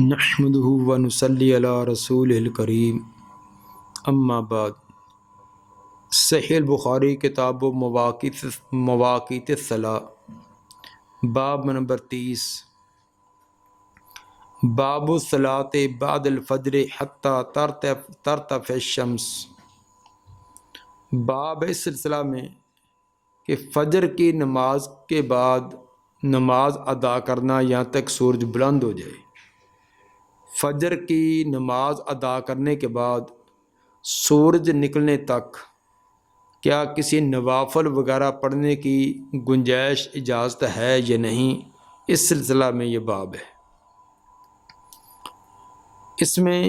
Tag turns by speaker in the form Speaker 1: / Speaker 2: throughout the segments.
Speaker 1: نحمده ونصلی علی رسول الکریم اما بعد۔ صحیح البخاری کتاب و مواقیت الصلاۃ باب نمبر 30 باب الصلاۃ بعد الفجر حتی ترتفع الشمس۔ باب اس سلسلہ میں کہ فجر کی نماز کے بعد نماز ادا کرنا یہاں تک سورج بلند ہو جائے۔ فجر کی نماز ادا کرنے کے بعد سورج نکلنے تک کیا کسی نوافل وغیرہ پڑھنے کی گنجائش اجازت ہے یا نہیں، اس سلسلہ میں یہ باب ہے۔ اس میں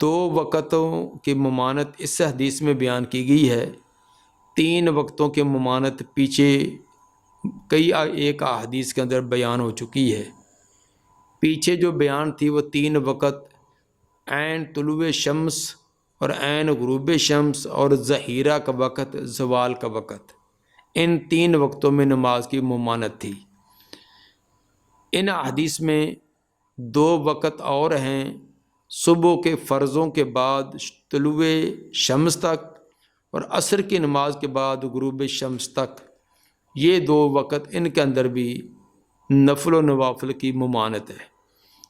Speaker 1: دو وقتوں کی ممانعت اس حدیث میں بیان کی گئی ہے۔ 3 وقتوں کی ممانعت پیچھے ایک حدیث کے اندر بیان ہو چکی ہے۔ پیچھے جو بیان تھی وہ 3 وقت عین طلوع شمس اور عین غروب شمس اور ظہیرہ کا وقت، زوال کا وقت، ان 3 وقتوں میں نماز کی ممانعت تھی۔ ان حدیث میں 2 وقت اور ہیں، صبح کے فرضوں کے بعد طلوع شمس تک اور عصر کی نماز کے بعد غروب شمس تک۔ یہ 2 وقت، ان کے اندر بھی نفل و نوافل کی ممانعت ہے۔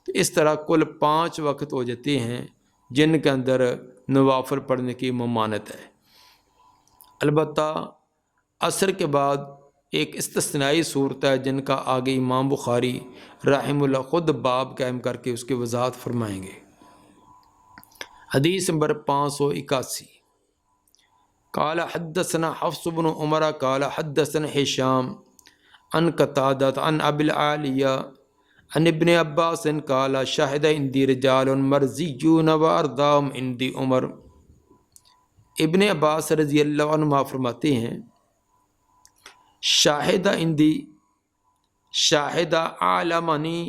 Speaker 1: تو اس طرح کل 5 وقت ہو جاتے ہیں جن کے اندر نوافل پڑھنے کی ممانعت ہے۔ البتہ عصر کے بعد ایک استثنائی صورت ہے جن کا آگے امام بخاری رحمہ اللہ خود باب قائم کر کے اس کی وضاحت فرمائیں گے۔ حدیث نمبر 581 قال حدثنا حفص بن عمر قال حدثنا ہشام عن قتادہ عن ابی العالیہ عن ابن عباس قال شاہد عندی رجال مرضیون وارداهم عندی عمر۔ ابن عباس رضی اللہ عنہ فرماتے ہیں شاہد عندی، شاہد عالمانی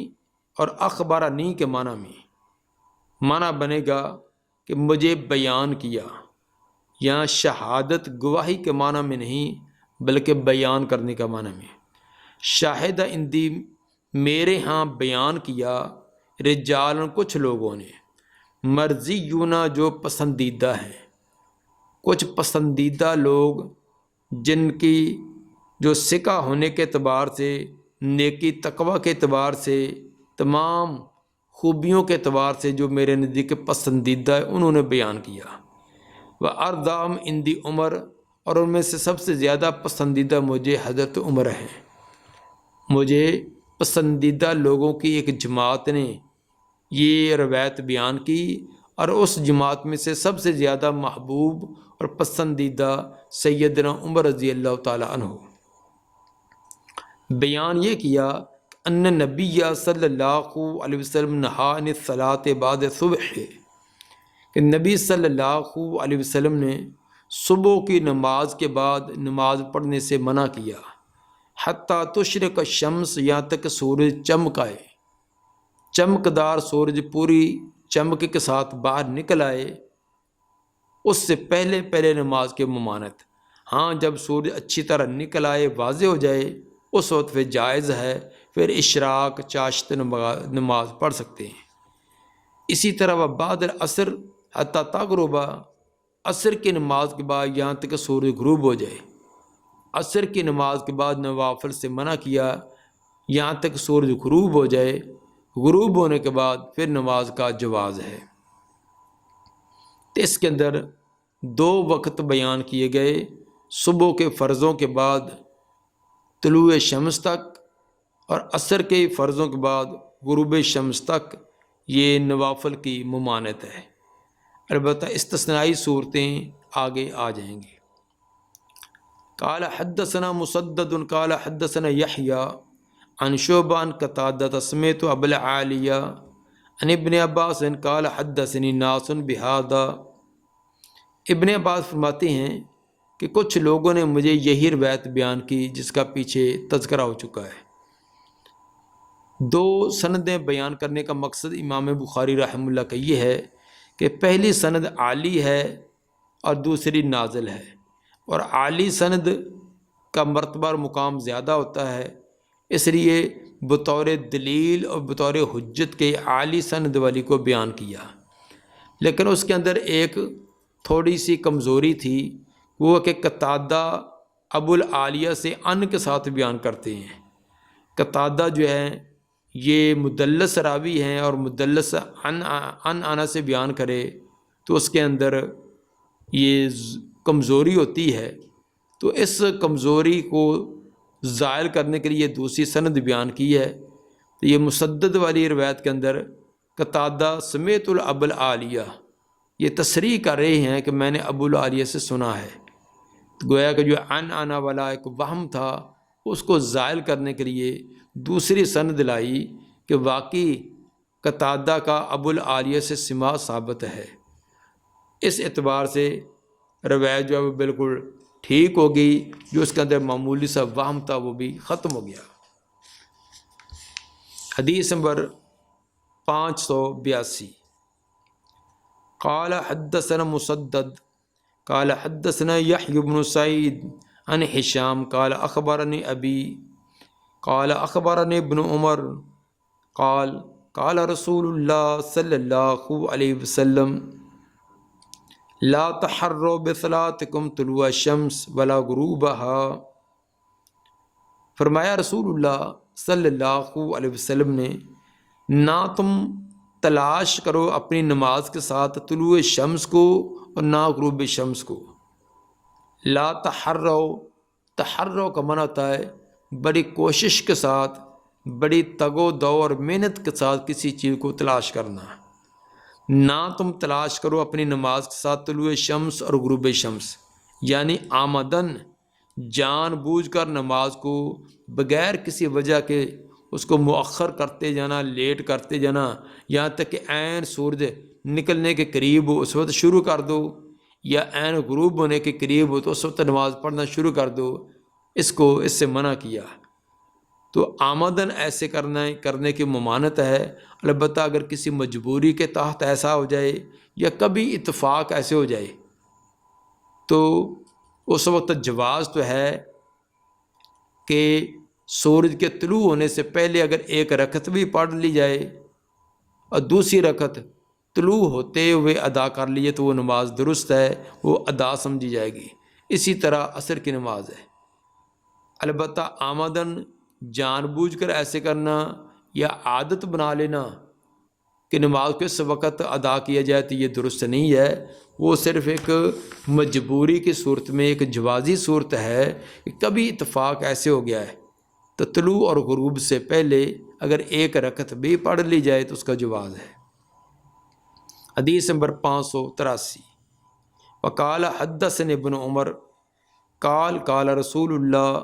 Speaker 1: اور اخبرانی کے معنی بنے گا کہ مجھے بیان کیا۔ یہاں شہادت گواہی کے معنی میں نہیں بلکہ بیان کرنے کا معنی میں۔ شاہد عندی میرے ہاں بیان کیا، رجال کچھ لوگوں نے، مرضیون جو پسندیدہ ہیں، کچھ پسندیدہ لوگ جن کی جو سکہ ہونے کے اعتبار سے، نیکی تقوی کے اعتبار سے، تمام خوبیوں کے اعتبار سے جو میرے نزدیک پسندیدہ ہے، انہوں نے بیان کیا۔ وَأَرْضَاهُمْ عِنْدِي عمر، اور ان میں سے سب سے زیادہ پسندیدہ مجھے حضرت عمر ہیں۔ مجھے پسندیدہ لوگوں کی ایک جماعت نے یہ روایت بیان کی، اور اس جماعت میں سے سب سے زیادہ محبوب اور پسندیدہ سیدنا عمر رضی اللہ تعالی عنہ۔ بیان یہ کیا ان نبی صلی اللہ علیہ وسلم نہا عن الصلاۃ بعد صبح، کہ نبی صلی اللہ علیہ وسلم نے صبح کی نماز کے بعد نماز پڑھنے سے منع کیا، حتیٰ تشرق الشمس، یہاں تک سورج چمک آئے، چمکدار سورج پوری چمک کے ساتھ باہر نکل آئے، اس سے پہلے نماز کی ممانعت۔ ہاں جب سورج اچھی طرح نکل آئے، واضح ہو جائے، اس وقت پھر جائز ہے، پھر اشراق چاشت نماز پڑھ سکتے ہیں۔ اسی طرح وہ بعد العصر حتیٰ تغرب، عصر کی نماز کے بعد یہاں تک کہ سورج غروب ہو جائے۔ عصر کی نماز کے بعد نوافل سے منع کیا یہاں تک سورج غروب ہو جائے، غروب ہونے کے بعد پھر نماز کا جواز ہے۔ تو اس کے اندر 2 وقت بیان کیے گئے، صبح کے فرضوں کے بعد طلوع شمس تک اور عصر کے فرضوں کے بعد غروب شمس تک، یہ نوافل کی ممانعت ہے۔ البتہ استثنائی صورتیں آگے آ جائیں گی۔ قال حدثنا مسدد قال حدثنا یحییٰ عن شعبہ عن قتادہ سمعت ابا العالیہ عن ابن عباس قال حدثنی ناس بہذا۔ ابن عباس فرماتے ہیں کہ کچھ لوگوں نے مجھے یہی روایت بیان کی جس کا پیچھے تذکرہ ہو چکا ہے۔ 2 سندیں بیان کرنے کا مقصد امام بخاری رحمہ اللہ کا یہ ہے کہ پہلی سند عالی ہے اور دوسری نازل ہے، اور عالی سند کا مرتبہ اور مقام زیادہ ہوتا ہے، اس لیے بطور دلیل اور بطور حجت کے عالی سند والی کو بیان کیا، لیکن اس کے اندر ایک تھوڑی سی کمزوری تھی، وہ کہ قتادہ ابو العالیہ سے ان کے ساتھ بیان کرتے ہیں۔ قتادہ جو ہے یہ مدلس راوی ہیں، اور مدلس ان سے بیان کرے تو اس کے اندر یہ کمزوری ہوتی ہے، تو اس کمزوری کو زائل کرنے کے لیے دوسری سند بیان کی ہے۔ تو یہ مسدد والی روایت کے اندر قتادہ سمیت الابو العالیہ یہ تصریح کر رہے ہیں کہ میں نے ابو العالیہ سے سنا ہے، تو گویا کہ جو آنا والا ایک وہم تھا اس کو زائل کرنے کے لیے دوسری سند لائی کہ واقعی قتادہ کا ابو العالیہ سے سماع ثابت ہے۔ اس اعتبار سے روایت جو ہے وہ بالکل ٹھیک ہو گئی، جو اس کے اندر معمولی سا وہم تھا وہ بھی ختم ہو گیا۔ حدیث نمبر 582، قال حدثنا مسدد قال حدثنا یحیی بن سعید عن ہشام قال اخبرنی ابی قال اخبرنی ابن عمر قال قال رسول اللہ صلی اللہ علیہ وسلم لا تحروا بصلاتکم طلوع الشمس ولا غروبها۔ فرمایا رسول اللہ صلی اللہ علیہ وسلم نے، نہ تم تلاش کرو اپنی نماز کے ساتھ طلوع شمس کو اور نہ غروب شمس کو۔ لا تحرو کا معنی ہوتا ہے بڑی کوشش کے ساتھ، بڑی تگ و دو اور محنت کے ساتھ کسی چیز کو تلاش کرنا۔ نہ تم تلاش کرو اپنی نماز کے ساتھ طلوع شمس اور غروب شمس، یعنی آمدن جان بوجھ کر نماز کو بغیر کسی وجہ کے اس کو مؤخر کرتے جانا، لیٹ کرتے جانا، یہاں تک کہ عین سورج نکلنے کے قریب ہو اس وقت شروع کر دو، یا عین غروب ہونے کے قریب ہو تو اس وقت نماز پڑھنا شروع کر دو، اس سے منع کیا۔ تو آمدن ایسے کرنے کی ممانت ہے، البتہ اگر کسی مجبوری کے تحت ایسا ہو جائے یا کبھی اتفاق ایسے ہو جائے تو اس وقت جواز تو ہے کہ سورج کے طلوع ہونے سے پہلے اگر ایک رکعت بھی پڑھ لی جائے اور دوسری رکعت طلوع ہوتے ہوئے ادا کر لیے تو وہ نماز درست ہے، وہ ادا سمجھی جائے گی۔ اسی طرح عصر کی نماز ہے، البتہ آمدن جان بوجھ کر ایسے کرنا یا عادت بنا لینا کہ نماز کو اس وقت ادا کیا جائے تو یہ درست نہیں ہے۔ وہ صرف ایک مجبوری کی صورت میں ایک جوازی صورت ہے کہ کبھی اتفاق ایسے ہو گیا ہے تو طلوع اور غروب سے پہلے اگر ایک رکعت بھی پڑھ لی جائے تو اس کا جواز ہے۔ حدیث نمبر 583، وقال حدثنا ابن عمر قال قال رسول اللہ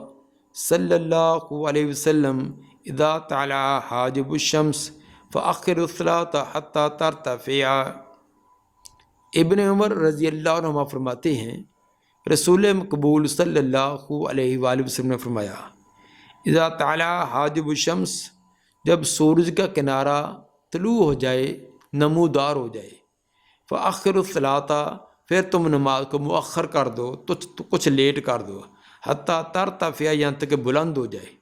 Speaker 1: صلی اللہ علیہ وسلم اذا طلع حاجب الشمس فاخر الصلاۃ حتی ترتفع۔ ابن عمر رضی اللہ عنہ فرماتے ہیں رسول مقبول صلی اللہ علیہ وآلہ وسلم نے فرمایا، اذا طلع حاجب الشمس، جب سورج کا کنارہ طلوع ہو جائے، نمودار ہو جائے، فاخر الصلاۃ، پھر تم نماز کو مؤخر کر دو، تو کچھ لیٹ کر دو، حتیٰ ترتفع، یہاں تک کہ بلند ہو جائے،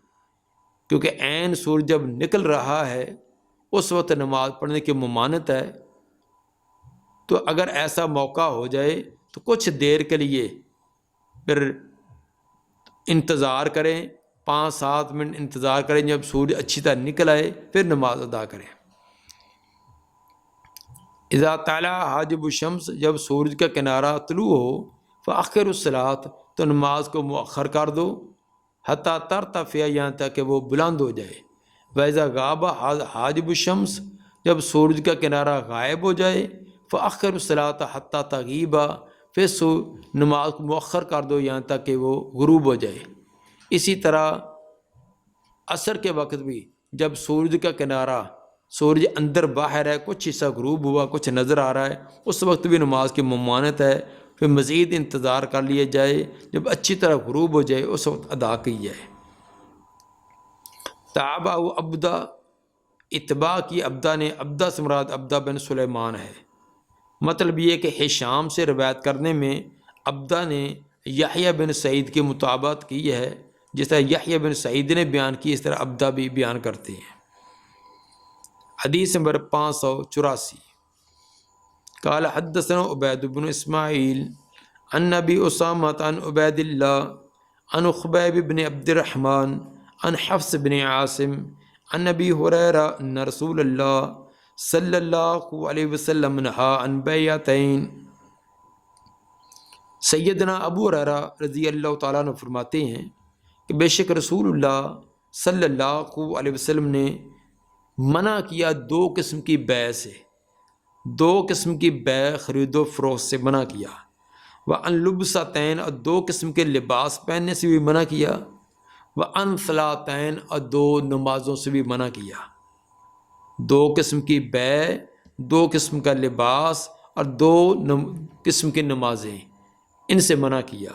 Speaker 1: کیونکہ عین سورج جب نکل رہا ہے اس وقت نماز پڑھنے کی ممانت ہے۔ تو اگر ایسا موقع ہو جائے تو کچھ دیر کے لیے پھر انتظار کریں، 5-7 منٹ انتظار کریں، جب سورج اچھی طرح نکل آئے پھر نماز ادا کریں۔ اذا طلع حاجب الشمس، جب سورج کا کنارہ طلوع ہو، فاخر الصلاۃ، تو نماز کو مؤخر کر دو، حتیٰ ترتفع، یہاں تک کہ وہ بلند ہو جائے۔ وَإِذَا غَابَ حاجب الشمس، جب سورج کا کنارہ غائب ہو جائے، فاخر الصلاۃ حتیٰ تغیب، پھر نماز کو مؤخر کر دو یہاں تک کہ وہ غروب ہو جائے۔ اسی طرح عصر کے وقت بھی جب سورج کا کنارہ، سورج اندر باہر ہے، کچھ حصہ غروب ہوا، کچھ نظر آ رہا ہے، اس وقت بھی نماز کی ممانت ہے، پھر مزید انتظار کر لیا جائے، جب اچھی طرح غروب ہو جائے اس وقت ادا کی جائے۔ تابع عبدہ، اتباع کی عبدہ نے، عبدہ سے مراد عبدہ بن سلیمان ہے۔ مطلب یہ کہ ہشام سے روایت کرنے میں عبدہ نے یحییٰ بن سعید کی مطابقت کی ہے، جس طرح یحییٰ بن سعید نے بیان کی، اس طرح ابدا بھی بیان کرتے ہیں۔ حدیث نمبر 584، قال حدثنا عبید بن اسماعیل عن ابی اسامہ عن عبید اللہ عن خبیب بن عبد الرحمن عن حفص بن عاصم عن ابی ہریرہ ان رسول اللہ صلی اللہ علیہ وسلم نہا عن بیعتین۔ سیدنا ابو ہریرہ رضی اللہ تعالیٰ عنہ فرماتے ہیں کہ بے شک رسول اللہ صلی اللہ علیہ وسلم نے منع کیا 2 قسم کی بیع سے، 2 قسم کی بیع خرید و فروخت سے منع کیا، وَأَن لُبْسَتَيْن اور 2 قسم کے لباس پہننے سے بھی منع کیا، وَأَن صَلَاتَيْن اور 2 نمازوں سے بھی منع کیا۔ 2 قسم کی بیع، 2 قسم کا لباس اور 2 قسم کی نمازیں، ان سے منع کیا۔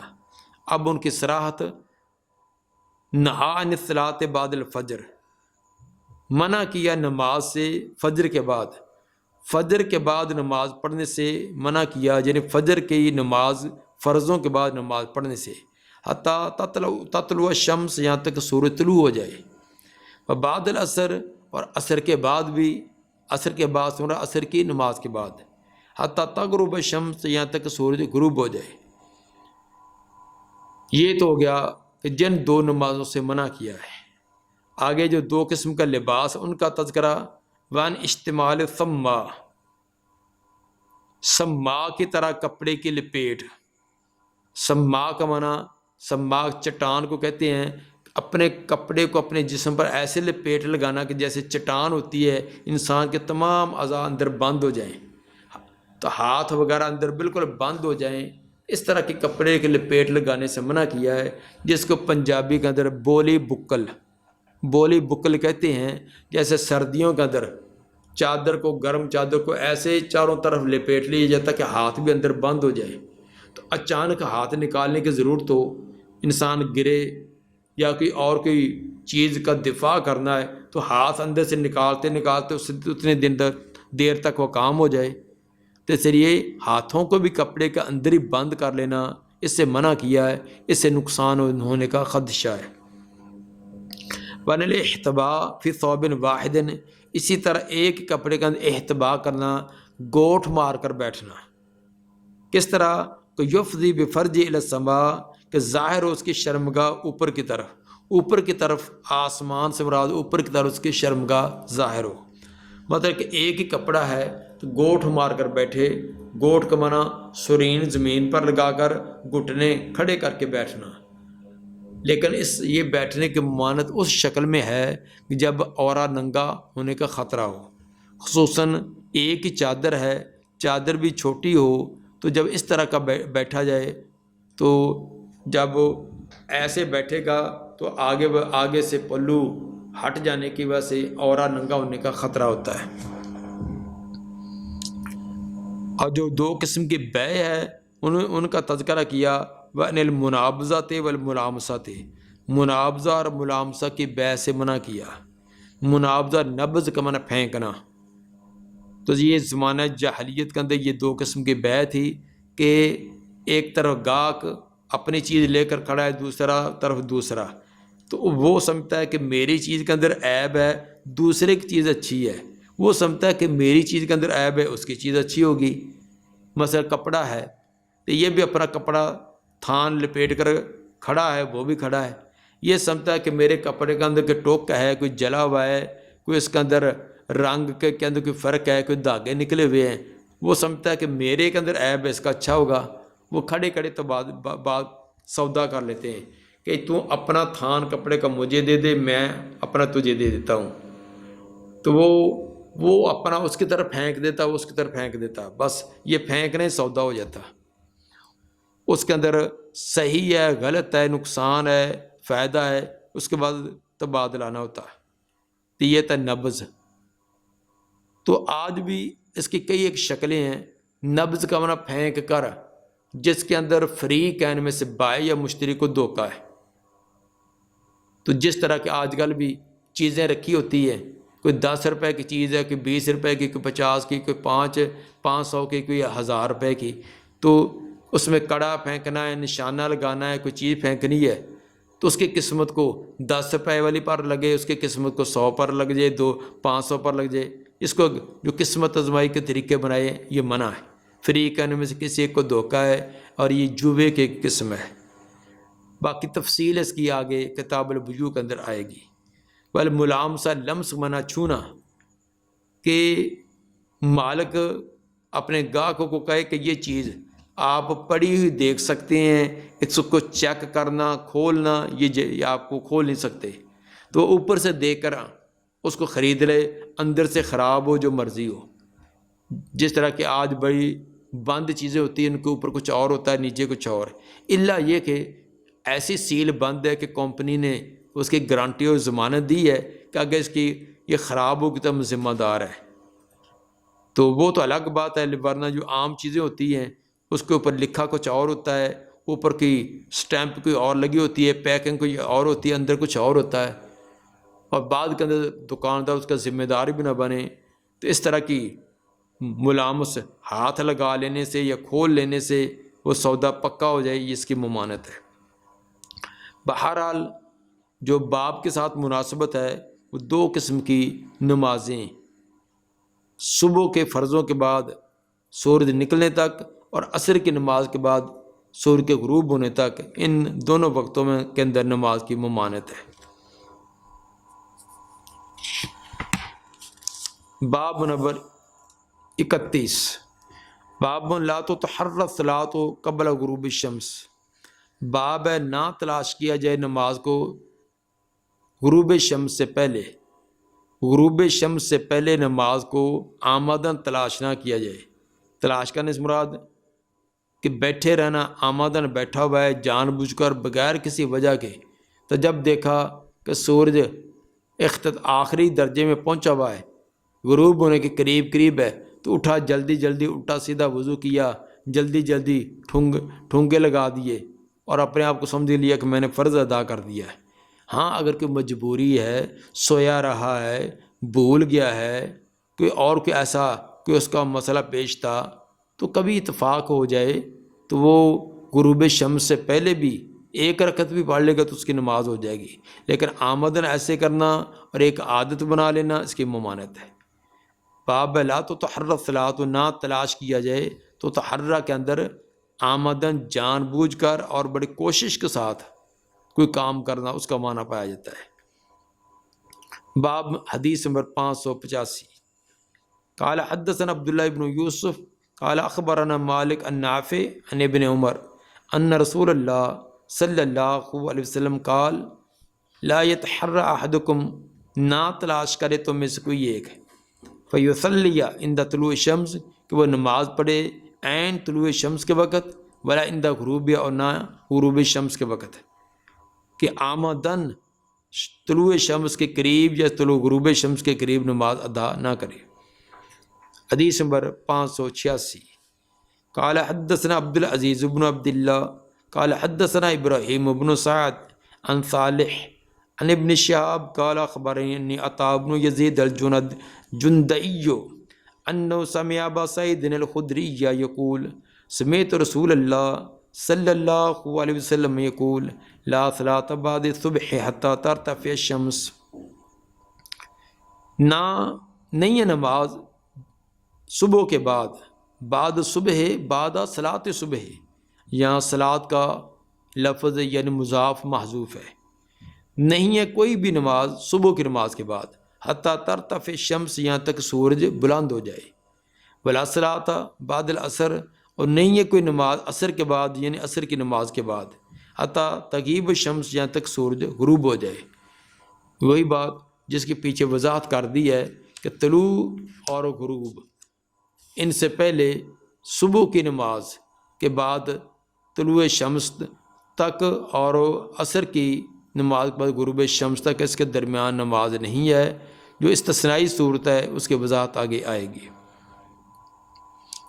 Speaker 1: اب ان کی صراحت، نہا عن الصلاۃ بعد الفجر، منع کیا نماز سے فجر کے بعد، فجر کے بعد نماز پڑھنے سے منع کیا، یعنی فجر کی نماز، فرضوں کے بعد نماز پڑھنے سے، حتیٰ تطلع الشمس، یہاں تک سورج طلوع ہو جائے، اور بعد العصر، اور عصر کے بعد بھی، عصر کے بعد سمرا عصر کی نماز کے بعد، حتیٰ تغرب الشمس، یہاں تک سورج غروب ہو جائے۔ یہ تو ہو گیا کہ جن 2 نمازوں سے منع کیا ہے۔ آگے جو 2 قسم کا لباس، ان کا تذکرہ، وان اشتمال سما کی طرح کپڑے کی لپیٹ، سما کا معنی، سما چٹان کو کہتے ہیں، اپنے کپڑے کو اپنے جسم پر ایسے لپیٹ لگانا کہ جیسے چٹان ہوتی ہے، انسان کے تمام اعضاء اندر بند ہو جائیں، تو ہاتھ وغیرہ اندر بالکل بند ہو جائیں، اس طرح کے کپڑے کے لپیٹ لگانے سے منع کیا ہے، جس کو پنجابی کے اندر بولی بکل کہتے ہیں۔ جیسے سردیوں کے اندر چادر کو، گرم چادر کو ایسے چاروں طرف لپیٹ لیا جاتا کہ ہاتھ بھی اندر بند ہو جائے، تو اچانک ہاتھ نکالنے کی ضرورت ہو، انسان گرے یا کوئی چیز کا دفاع کرنا ہے، تو ہاتھ اندر سے نکالتے اتنے دیر تک وہ کام ہو جائے، تو اس لیے ہاتھوں کو بھی کپڑے کا اندر ہی بند کر لینا، اس سے منع کیا ہے، اس سے نقصان ہونے کا خدشہ ہے۔ وَأَنِ الْإِحْتِبَاءُ فِي ثَوْبٍ وَاحِدٍ، اسی طرح ایک کپڑے کا اندر احتباء کرنا، گوٹھ مار کر بیٹھنا، کس طرح کہ یفضی بفرجہ الی السماء، کہ ظاہر ہو اس کی شرمگاہ اوپر کی طرف، آسمان سے مراد اوپر کی طرف اس کی شرمگاہ ظاہر ہو، مطلب کہ ایک ہی کپڑا ہے تو گوٹھ مار کر بیٹھے، گوٹھ کا معنی سرین زمین پر لگا کر گھٹنے کھڑے کر کے بیٹھنا، لیکن یہ بیٹھنے کی ممانعت اس شکل میں ہے کہ جب عورا ننگا ہونے کا خطرہ ہو، خصوصاً ایک ہی چادر ہے، چادر بھی چھوٹی ہو، تو جب اس طرح کا بیٹھا جائے، تو جب ایسے بیٹھے گا تو آگے سے پلو ہٹ جانے کی وجہ سے عورا ننگا ہونے کا خطرہ ہوتا ہے۔ اور جو 2 قسم کی بیع ہے، ان کا تذکرہ کیا، وَأَنِ الْمُنَابَذَةِ وَالْمُلَامَسَةِ، منابذہ اور ملامسہ کی بیع سے منع کیا۔ منابذہ نبض کا معنی پھینکنا، تو یہ زمانہ جاہلیت کے اندر یہ 2 قسم کی بیع تھی کہ ایک طرف گاہک اپنی چیز لے کر کھڑا ہے، دوسرا، تو وہ سمجھتا ہے کہ میری چیز کے اندر عیب ہے، دوسرے کی چیز اچھی ہے، وہ سمجھتا ہے کہ میری چیز کے اندر عیب ہے، اس کی چیز اچھی ہوگی۔ مثلا کپڑا ہے تو یہ بھی اپنا کپڑا تھان لپیٹ کر کھڑا ہے، وہ بھی کھڑا ہے، یہ سمجھتا ہے کہ میرے کپڑے کے اندر کوئی ٹوک ہے، کوئی جلا ہوا ہے، کوئی اس کے اندر رنگ کے اندر کوئی فرق ہے، کوئی دھاگے نکلے ہوئے ہیں، وہ سمجھتا ہے کہ میرے کے اندر عیب ہے، اس کا اچھا ہوگا، وہ کھڑے تو بات سودا کر لیتے ہیں کہ تو اپنا تھان کپڑے کا مجھے دے دے، میں اپنا تجھے دے دیتا ہوں، تو وہ اپنا اس کی طرف پھینک دیتا، اس کی طرف پھینک دیتا، بس یہ پھینکنے سودا ہو جاتا، اس کے اندر صحیح ہے، غلط ہے، نقصان ہے، فائدہ ہے، اس کے بعد تبادلہ نہ ہوتا، تو یہ تھا نبض۔ تو آج بھی اس کی کئی ایک شکلیں ہیں۔ نبض کا معنی پھینک کر، جس کے اندر فریقین میں سے بائع یا مشتری کو دھوکا ہے، تو جس طرح کہ آج کل بھی چیزیں رکھی ہوتی ہیں، کوئی 10 روپے کی چیز ہے، کوئی 20 روپے کی، کوئی 50 کی، کوئی 500 کی، کوئی 1000 روپے کی، تو اس میں کڑا پھینکنا ہے، نشانہ لگانا ہے، کوئی چیز پھینکنی ہے، تو اس کی قسمت کو 10 روپے والی پر لگے، اس کی قسمت کو 100 پر لگ جائے، 500 پر لگ جائے، اس کو جو قسمت آزمائی کے طریقے بنائے یہ منع ہے۔ فری کہنے میں سے کسی ایک کو دھوکہ ہے اور یہ جوے کی قسم ہے۔ باقی تفصیل اس کی آگے کتاب البیوع کے اندر آئے گی۔ والملامسہ لمس منع چھونا، کہ مالک اپنے گاہکوں کو کہے کہ یہ چیز آپ پڑی ہوئی دیکھ سکتے ہیں، اس کو چیک کرنا کھولنا یہ آپ کو کھول نہیں سکتے، تو اوپر سے دیکھ کر اس کو خرید لے، اندر سے خراب ہو جو مرضی ہو۔ جس طرح کہ آج بڑی بند چیزیں ہوتی ہیں، ان کے اوپر کچھ اور ہوتا ہے نیچے کچھ اور، الا یہ کہ ایسی سیل بند ہے کہ کمپنی نے اس کی گارنٹی اور ضمانت دی ہے کہ اگر اس کی یہ خراب ہوگی تو ہم ذمہ دار ہیں، تو وہ تو الگ بات ہے۔ ورنہ جو عام چیزیں ہوتی ہیں اس کے اوپر لکھا کچھ اور ہوتا ہے، اوپر کی سٹیمپ کوئی اور لگی ہوتی ہے، پیکنگ کوئی اور ہوتی ہے، اندر کچھ اور ہوتا ہے، اور بعد کے اندر دکاندار اس کا ذمہ دار بھی نہ بنے، تو اس طرح کی ملامس ہاتھ لگا لینے سے یا کھول لینے سے وہ سودا پکا ہو جائے، یہ اس کی ممانعت ہے۔ بہرحال جو باب کے ساتھ مناسبت ہے وہ 2 قسم کی نمازیں، صبح کے فرضوں کے بعد سورج نکلنے تک اور عصر کی نماز کے بعد سورج کے غروب ہونے تک، ان دونوں وقتوں میں کے اندر نماز کی ممانعت ہے۔ باب نمبر 31، باب لا تتحرى الصلاۃ قبل غروب الشمس، باب ہے نہ تلاش کیا جائے نماز کو غروب شمس سے پہلے، غروب شمس سے پہلے نماز کو آمدن تلاش نہ کیا جائے۔ تلاش کرنے سے مراد کہ بیٹھے رہنا، آمدن بیٹھا ہوا ہے جان بوجھ کر بغیر کسی وجہ کے، تو جب دیکھا کہ سورج آخری درجے میں پہنچا ہوا ہے، غروب ہونے کے قریب ہے، تو اٹھا، جلدی جلدی اٹھا، سیدھا وضو کیا، جلدی جلدی ٹھونگے لگا دیے اور اپنے آپ کو سمجھ لیا کہ میں نے فرض ادا کر دیا ہے۔ ہاں اگر کوئی مجبوری ہے، سویا رہا ہے، بھول گیا ہے، کوئی ایسا کوئی اس کا مسئلہ پیش تھا، تو کبھی اتفاق ہو جائے تو وہ غروب شمس سے پہلے بھی 1 رکعت بھی پڑھ لے گا تو اس کی نماز ہو جائے گی، لیکن آمدن ایسے کرنا اور ایک عادت بنا لینا اس کی ممانعت ہے۔ باب لا تتحرى الصلاۃ، نہ تلاش کیا جائے، تو تحرہ کے اندر آمدن جان بوجھ کر اور بڑی کوشش کے ساتھ کوئی کام کرنا، اس کا معنی پایا جاتا ہے۔ باب حدیث نمبر 585، قال حدثنا عبداللہ ابن یوسف قال اخبرنا مالک عن نافع عن ابن عمر ان رسول اللہ صلی اللہ علیہ وسلم قال لا يتحرى احدکم، نہ تلاش کرے تو میں سے کوئی ایک فیصلی عند طلوع الشمس، کہ وہ نماز پڑھے عین طلوع شمس کے وقت، ولا عند غروب، اور نہ غروب شمس کے وقت، کہ آمدن طلوع شمس کے قریب یا طلوع غروب شمس کے قریب نماز ادا نہ کرے۔ حدیث نمبر 586، قال حدثنا عبد العزیز بن عبد اللہ قال حدثنا ابراہیم بن سعد عن صالح عن ابن شہاب قال اخبرنی عطاء بن یزید الجندئی انه سمع ابا سعید الخدری یقول سمعت رسول اللہ صلی اللہ علیہ وسلم یقول لا صلاۃ بعد الصبح حتی ترتفع الشمس، نہیں ہے نماز صبح کے بعد صبح، بعد صلاۃ صبح، یہاں صلاۃ کا لفظ یعنی مضاف محذوف ہے، نہیں ہے کوئی بھی نماز صبح کی نماز کے بعد، حتیٰ ترتفع الشمس، یہاں تک سورج بلند ہو جائے، ولا صلاۃ بعد العصر، اور نہیں ہے کوئی نماز عصر کے بعد یعنی عصر کی نماز کے بعد، حتیٰ تغیب الشمس، یہاں تک سورج غروب ہو جائے۔ وہی بات جس کے پیچھے وضاحت کر دی ہے کہ طلوع اور غروب، ان سے پہلے صبح کی نماز کے بعد طلوع شمس تک اور عصر کی نماز کے بعد غروب شمس تک، اس کے درمیان نماز نہیں ہے، جو استثنائی صورت ہے اس کی وضاحت آگے آئے گی۔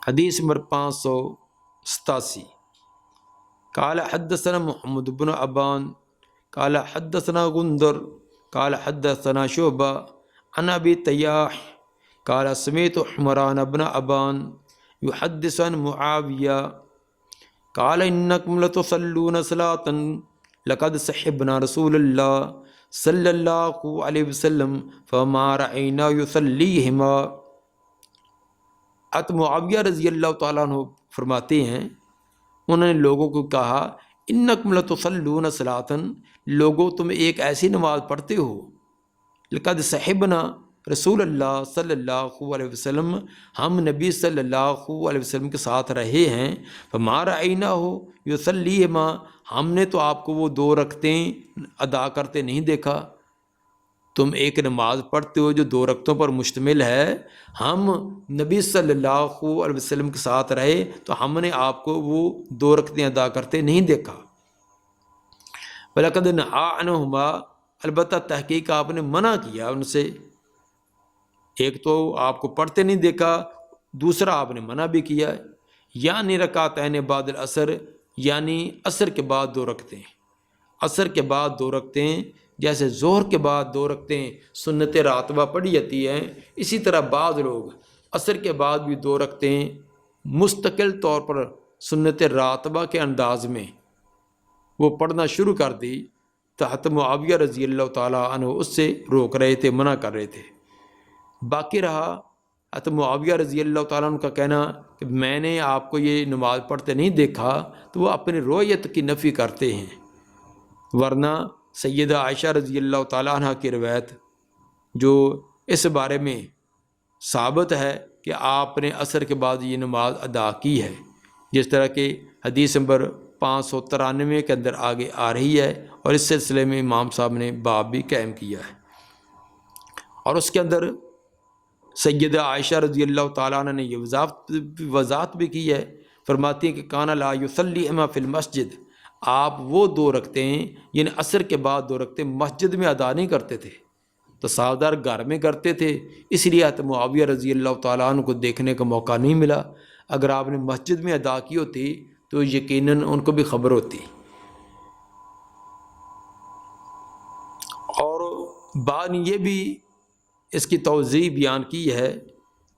Speaker 1: حدیث نمبر 587، قال حدثنا محمد بن ابان قال حدثنا غندر قال حدثنا شعبہ عن ابی تیاح قال سمعت حمران بن ابان يحدث عن معاویہ قال انکم لتصلون صلاۃ لقد صحبنا رسول اللہ صلی اللہ علیہ وسلم فما رأینا یصلیہما۔ حضرت معاویہ رضی اللہ تعالیٰ عنہ فرماتے ہیں انہوں نے لوگوں کو کہا انکم لتصلون صلاۃ، لوگوں تم ایک ایسی نماز پڑھتے ہو، لقد صحبنا رسول اللہ صلی اللہ علیہ وسلم، ہم نبی صلی اللہ علیہ وسلم کے ساتھ رہے ہیں، فما رأینا ہو یصلیہما، ہم نے تو آپ کو وہ 2 رکعتیں ادا کرتے نہیں دیکھا۔ تم ایک نماز پڑھتے ہو جو 2 رکعتوں پر مشتمل ہے، ہم نبی صلی اللہ علیہ وسلم کے ساتھ رہے تو ہم نے آپ کو وہ 2 رکعتیں ادا کرتے نہیں دیکھا۔ وَلَقَدْ نَهَا عَنْهُمَا، البتہ تحقیق آپ نے منع کیا ان سے، ایک تو آپ کو پڑھتے نہیں دیکھا، دوسرا آپ نے منع بھی کیا ہے۔ یعنی رکعتین بعد العصر، یعنی عصر کے بعد 2 رکعتیں، عصر کے بعد 2 رکعتیں، جیسے ظہر کے بعد 2 رکعتیں سنت راتبہ پڑھی جاتی ہیں، اسی طرح بعض لوگ عصر کے بعد بھی 2 رکعتیں مستقل طور پر سنت راتبہ کے انداز میں وہ پڑھنا شروع کر دی، تو حضرت معاویہ رضی اللہ تعالیٰ عنہ اس سے روک رہے تھے، منع کر رہے تھے۔ باقی رہا حضرت معاویہ رضی اللہ تعالیٰ عنہ کا کہنا کہ میں نے آپ کو یہ نماز پڑھتے نہیں دیکھا، تو وہ اپنی رویت کی نفی کرتے ہیں، ورنہ سیدہ عائشہ رضی اللہ تعالیٰ عنہ کی روایت جو اس بارے میں ثابت ہے کہ آپ نے عصر کے بعد یہ نماز ادا کی ہے، جس طرح کہ حدیث نمبر 593 کے اندر آگے آ رہی ہے، اور اس سلسلے میں امام صاحب نے باب بھی قائم کیا ہے، اور اس کے اندر سیدہ عائشہ رضی اللہ تعالیٰ عنہ نے یہ وضاحت بھی کی ہے، فرماتی ہیں کہ کانا لا یصلیہما فی المسجد، آپ وہ 2 رکعتیں یعنی عصر کے بعد 2 رکعتیں مسجد میں ادا نہیں کرتے تھے، تو سادار گھر میں کرتے تھے، اس لیے حضرت معاویہ رضی اللہ تعالیٰ عنہ کو دیکھنے کا موقع نہیں ملا۔ اگر آپ نے مسجد میں ادا کی ہوتی تو یقیناً ان کو بھی خبر ہوتی۔ اور بعد یہ بھی اس کی توضیح بیان کی ہے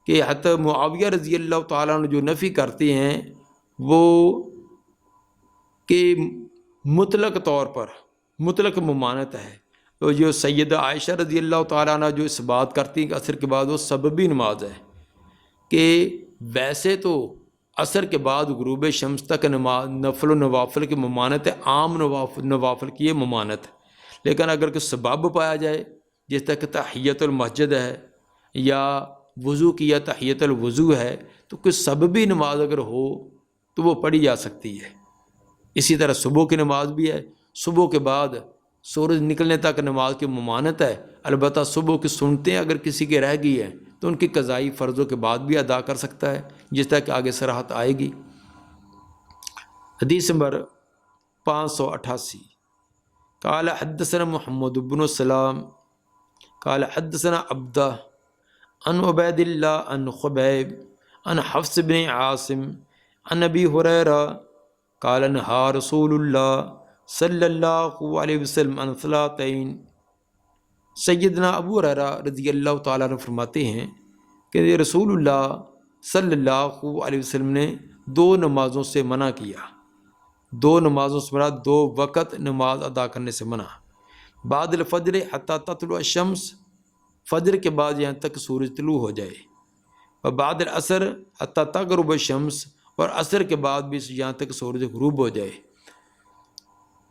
Speaker 1: کہ حضرت معاویہ رضی اللہ تعالیٰ عنہ جو نفی کرتے ہیں وہ کہ مطلق طور پر مطلق ممانت ہے، تو جو سیدہ عائشہ رضی اللہ تعالیٰ عنہ جو اس بات کرتی ہیں کہ عصر کے بعد وہ سببی نماز ہے، کہ ویسے تو عصر کے بعد غروب شمس تک نماز نفل و نوافل کی ممانت ہے، عام نوافل کی یہ ممانت ہے، لیکن اگر کوئی سبب پایا جائے جس طرح کہ تحیت المسجد ہے یا وضو کیا تحیت الوضو ہے، تو کوئی سببی نماز اگر ہو تو وہ پڑھی جا سکتی ہے۔ اسی طرح صبح کی نماز بھی ہے، صبح کے بعد سورج نکلنے تک نماز کی ممانت ہے، البتہ صبح کی سنتیں اگر کسی کے رہ گئی ہیں تو ان کی قضائی فرضوں کے بعد بھی ادا کر سکتا ہے، جس طرح کہ آگے صراحت آئے گی۔ حدیث نمبر 588، قال حدثنا محمد بن السلام قال حدثنا عبدہ عن عبید اللہ عن خبیب عن حفص بن عاصم عن ابی ہریرہ قال نہا رسول اللہ صلی اللہ علیہ وسلم عن صلاتین۔ سیدنا ابو ہریرہ رضی اللہ تعالیٰ عنہ فرماتے ہیں کہ رسول اللہ صلی اللہ علیہ وسلم نے 2 نمازوں سے منع کیا، 2 نمازوں سے مراد 2 وقت نماز ادا کرنے سے منع، بعد الفجر حتی تطلع الشمس، فجر کے بعد یہاں تک سورج طلوع ہو جائے، اور بعد العصر حتی تغرب الشمس، اور عصر کے بعد بھی یہاں تک سورج غروب ہو جائے۔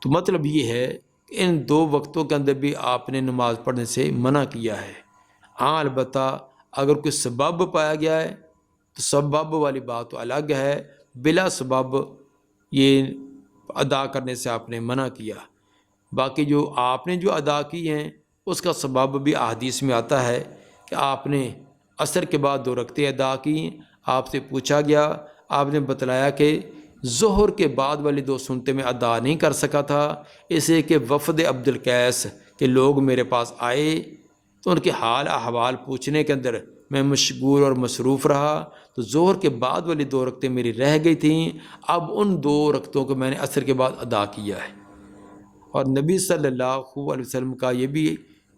Speaker 1: تو مطلب یہ ہے کہ ان 2 وقتوں کے اندر بھی آپ نے نماز پڑھنے سے منع کیا ہے۔ ہاں البتہ اگر کوئی سبب پایا گیا ہے تو سبب والی بات تو الگ ہے، بلا سبب یہ ادا کرنے سے آپ نے منع کیا۔ باقی جو آپ نے جو ادا کی ہیں اس کا سبب بھی احادیث میں آتا ہے کہ آپ نے عصر کے بعد 2 رکعتیں ادا کی، آپ سے پوچھا گیا، آپ نے بتلایا کہ ظہر کے بعد والی 2 سنتیں میں ادا نہیں کر سکا تھا، اسے کہ وفد عبد القیس کے لوگ میرے پاس آئے تو ان کے حال احوال پوچھنے کے اندر میں مشغول اور مصروف رہا، تو ظہر کے بعد والی 2 رکعتیں میری رہ گئی تھیں، اب ان 2 رکعتوں کو میں نے عصر کے بعد ادا کیا ہے۔ اور نبی صلی اللہ علیہ وسلم کا یہ بھی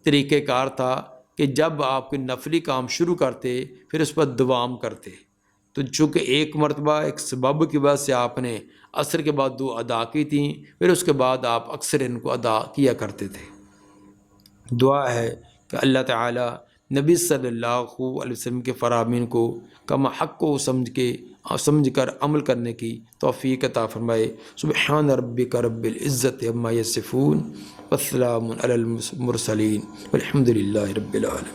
Speaker 1: طریقہ کار تھا کہ جب آپ کوئی نفلی کام شروع کرتے پھر اس پر دوام کرتے، تو چونکہ ایک مرتبہ ایک سبب کی وجہ سے آپ نے عصر کے بعد 2 ادا کی تھیں، پھر اس کے بعد آپ اکثر ان کو ادا کیا کرتے تھے۔ دعا ہے کہ اللہ تعالی نبی صلی اللہ علیہ وسلم کے فرامین کو کما حق کو سمجھ کر عمل کرنے کی توفیق عطا فرمائے۔ سبحان ربک رب العزت عما یصفون والسلام علی المرسلین والحمد للہ رب العالمین۔